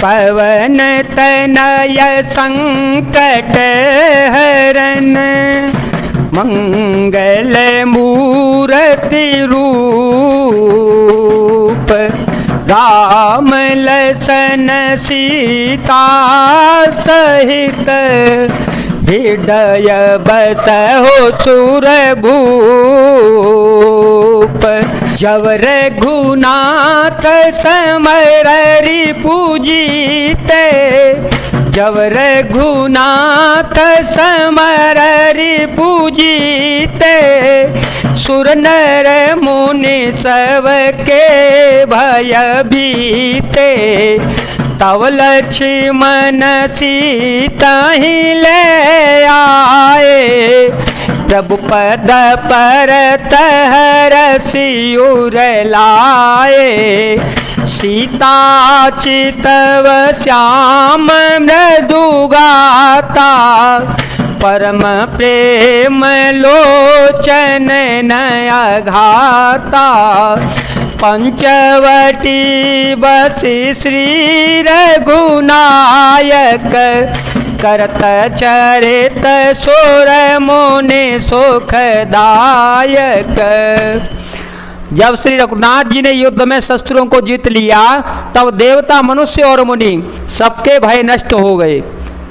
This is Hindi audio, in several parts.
पवन तनय संकट हरन, मंगल मूर्ति रूप, राम लसन सीता सहित, हृदय बसहु सुरभूप। जब रघुनाथ समररि पूजिते, जब रघुनाथ समररि पूजिते, सुर नर मुनि सबके भयभीते। तब लक्ष्मण सीता ही ले आए, प्रभु पद पर हरषि लाए। सीता चितव श्याम मृदु गाता, परम प्रेम लोचन नया घाता। पंचवटी बसी श्री रघुनायक, करत चरित सुर मुनि सुखदायक। जब श्री रघुनाथ जी ने युद्ध में शस्त्रों को जीत लिया, तब देवता मनुष्य और मुनि सबके भय नष्ट हो गए।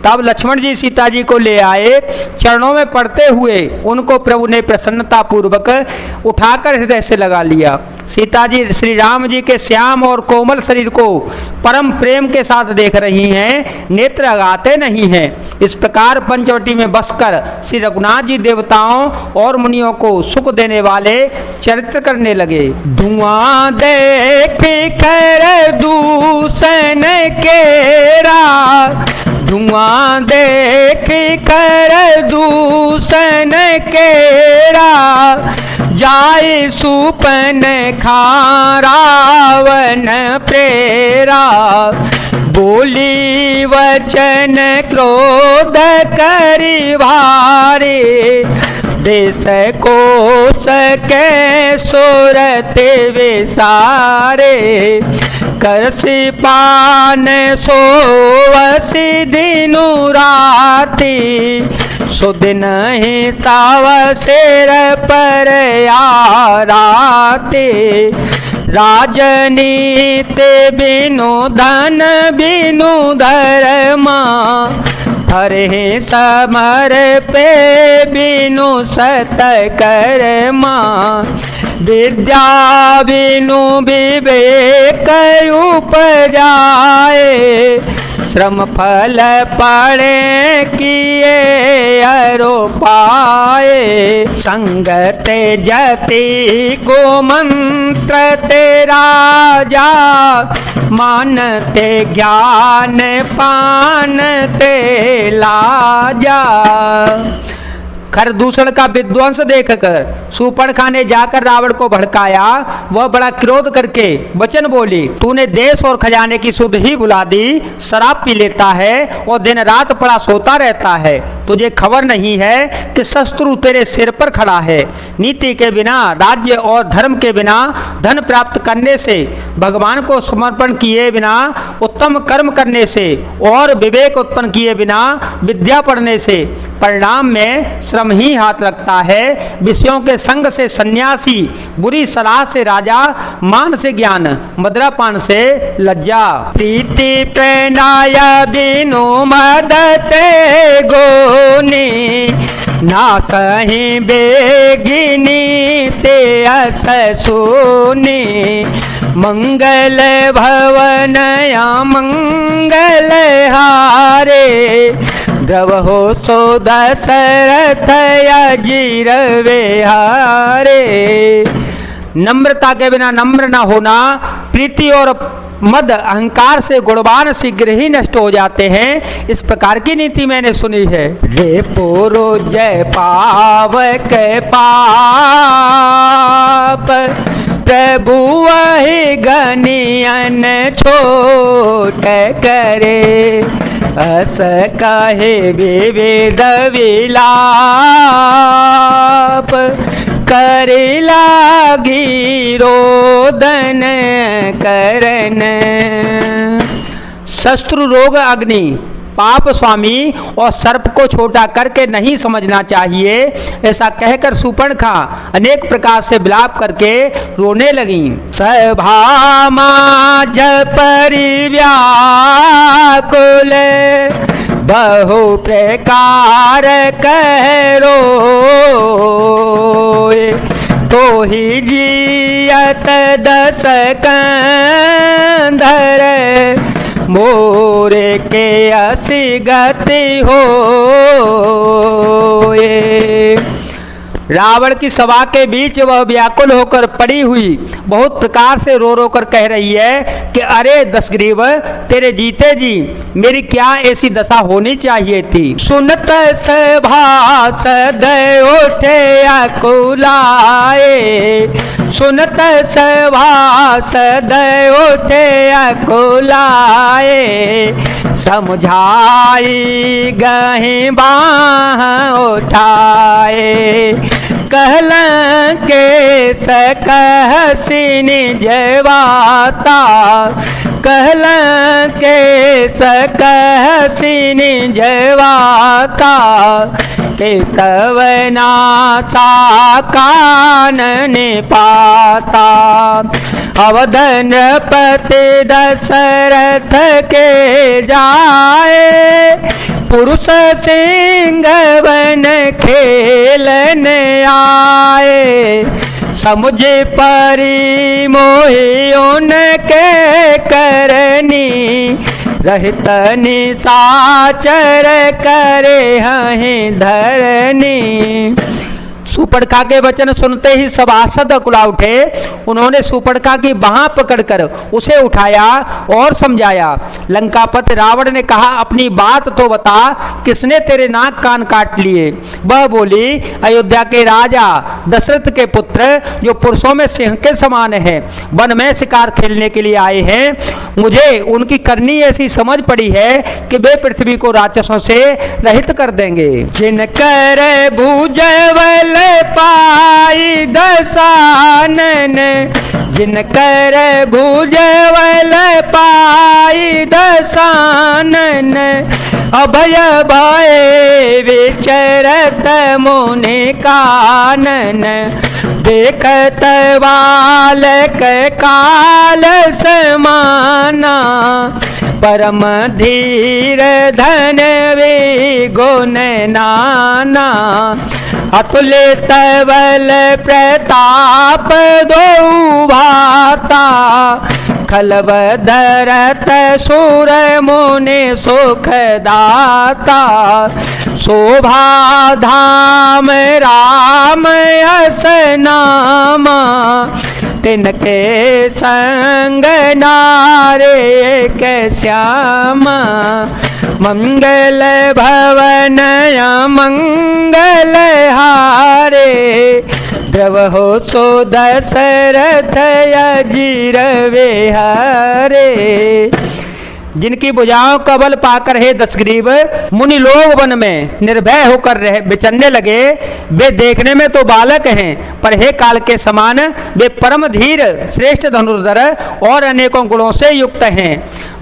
तब लक्ष्मण जी सीता जी को ले आए, चरणों में पड़ते हुए उनको प्रभु ने प्रसन्नता पूर्वक उठाकर हृदय से लगा लिया। सीता जी श्री राम जी के श्याम और कोमल शरीर को परम प्रेम के साथ देख रही हैं, नेत्र लगाते नहीं हैं। इस प्रकार पंचवटी में बसकर श्री रघुनाथ जी देवताओं और मुनियों को सुख देने वाले चरित्र करने लगे। धुआं देख कर दूषण केरा, धुआं देख कर दूषण केरा, जाय सुपन खा रावण प्रेरा। बोली वचन क्रोध करि भारे, देश कोश के सुरते विसारे। करसी पान सोवसी दिनु राती, सुदिन ही ताव सिर पर आराते। राजनीति बिनु धन बिनु धर्मा, हरे समर पे बिनु सत कर्मा। विद्या बिनु विवेक उपजाए, श्रम फल पड़े किए अरो पाए। संगत जति को मंत्र ते राजा, मानते ज्ञान पान ते लाजा। खरदूषण का विध्वंस देखकर शूर्पणखा ने जाकर रावण को भड़काया। वह बड़ा क्रोध करके वचन बोली, तूने देश और खजाने की सुध ही बुला दी, शराब पी लेता है और दिन रात पड़ा सोता रहता है। तुझे खबर नहीं है कि शत्रु तेरे सिर पर खड़ा है। नीति के बिना, राज्य और धर्म के बिना, धन प्राप्त करने से, भगवान को समर्पण किए बिना, उत्तम कर्म करने से और विवेक उत्पन्न किए बिना विद्या पढ़ने से परिणाम में श्रम ही हाथ लगता है। विषयों के संग से सन्यासी, बुरी सलाह से राजा, मान से ज्ञान, मदिरापान से लज्जा। प्रीति प्रेणाय बिनु मदते गोनी, ना कहीं बेगिनी ते अस सुनी। मंगल भवन या मंगल हारे, द्रवहो सो दशरथ अजीर विहारे। नम्रता के बिना नम्र न होना, प्रीति और मद अहंकार से गुणवान शीघ्र ही नष्ट हो जाते हैं। इस प्रकार की नीति मैंने सुनी है। रे पुरु जय पावक पाप, प्रभु वही गनियन छोट करे। अस कहे विविध विलाप, करे लागी रोदन करन। शत्रु रोग अग्नि पाप स्वामी और सर्प को छोटा करके नहीं समझना चाहिए। ऐसा कहकर शूर्पणखा अनेक प्रकार से विलाप करके रोने लगी। सभा माझ परिव्याकुल बहु प्रकार कह रोए, तो ही जियत दस कंधर मोरे के असी गति हो। रावण की सभा के बीच वह व्याकुल होकर पड़ी हुई बहुत प्रकार से रो रो कर कह रही है कि अरे दशग्रीव, तेरे जीते जी मेरी क्या ऐसी दशा होनी चाहिए थी। सुनत सभासद उठे अकुलाए, सुनत सभासद उठे अकुलाए, समझाई गही बाह उठाए, कहलन के सकहसी निज वाता, कहलन के सकहसी निज वाता, के तव नासा कानन पाता। अवधन पति दशरथ के जाए, पुरुष सिंह वन खेलन आए, समुझ परी मोहि उनके करनी, रहित निशाचर करे हहि धरनी। शूर्पणखा के वचन सुनते ही सभासद अकुला उठे। उन्होंने शूर्पणखा की बाह पकड़कर उसे उठाया और समझाया। लंकापति रावण ने कहा, अपनी बात तो बता, किसने तेरे नाक कान काट लिए। वह बोली, अयोध्या के राजा दशरथ के पुत्र जो पुरुषों में सिंह के समान है, वन में शिकार खेलने के लिए आए हैं। मुझे उनकी करनी ऐसी समझ पड़ी है कि वे पृथ्वी को राक्षसों से रहित कर देंगे। जिनकर भुजबल पाई दशानन, जिनकर भुजबल पाई दशानन, अभय भय विचरत मुनि कानन, देखत बालक काल समाना, परम धीर धन वे गुण नाना, अतुलित बल प्रताप दो भाता, खलव धरत सुर मुनि सुख दाता, शोभा धाम राम यस नामा, तिनके संग नारे के श्यामा, मंगल भवन मंगल हारे, द्रवहो सो दशरथ अजीर विहारे। जिनकी भुजाओं का बल पाकर हे दशग्रीव, मुनि लोग वन में निर्भय होकर विचरने लगे। वे देखने में तो बालक हैं, पर हे काल के समान वे परम धीर श्रेष्ठ धनुर्धर और अनेकों गुणों से युक्त हैं।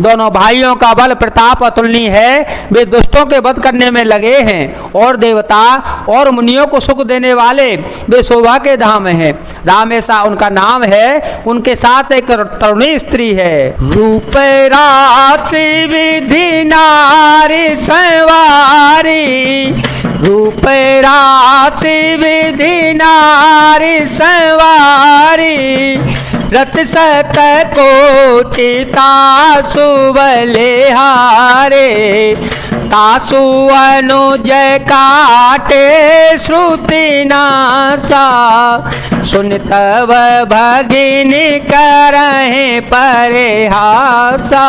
दोनों भाइयों का बल प्रताप अतुलनीय है। वे दुष्टों के वध करने में लगे हैं और देवता और मुनियों को सुख देने वाले वे शोभा के धाम हैं। रामेशा उनका नाम है। उनके साथ एक तरुणी स्त्री है। रूप राशि विधि नारी संवारी, रूप राशि विधि नारी संवारी, रत सत कोटि तासु बलिहारे, तासु अनुज काटे श्रुति नासा, सुन तब भगिनी करहे परिहासा,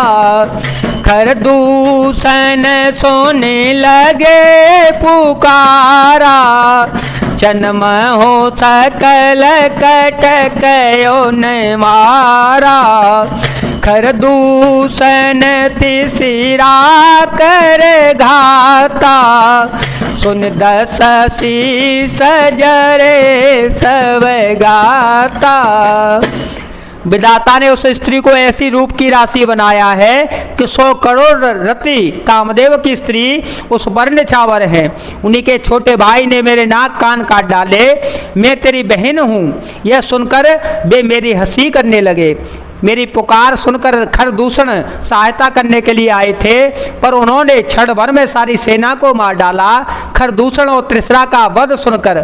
खरदूषण सोने लगे पुकारा, जन्म हो सकल कटकयो न मारा, खरदूषण तिसिरा कर घाता, सुन दस शीस जरे सब गाता। विधाता ने उस स्त्री को ऐसी रूप की राशि बनाया है कि 100 करोड़ रति कामदेव की स्त्री उस वर्ण छावर है। उन्हीं के छोटे भाई ने मेरे नाक कान काट डाले, मैं तेरी बहन हूँ। यह सुनकर वे मेरी हंसी करने लगे। मेरी पुकार सुनकर खरदूषण सहायता करने के लिए आए थे, पर उन्होंने क्षण भर में सारी सेना को मार डाला। खरदूषण और त्रिशरा का वध सुनकर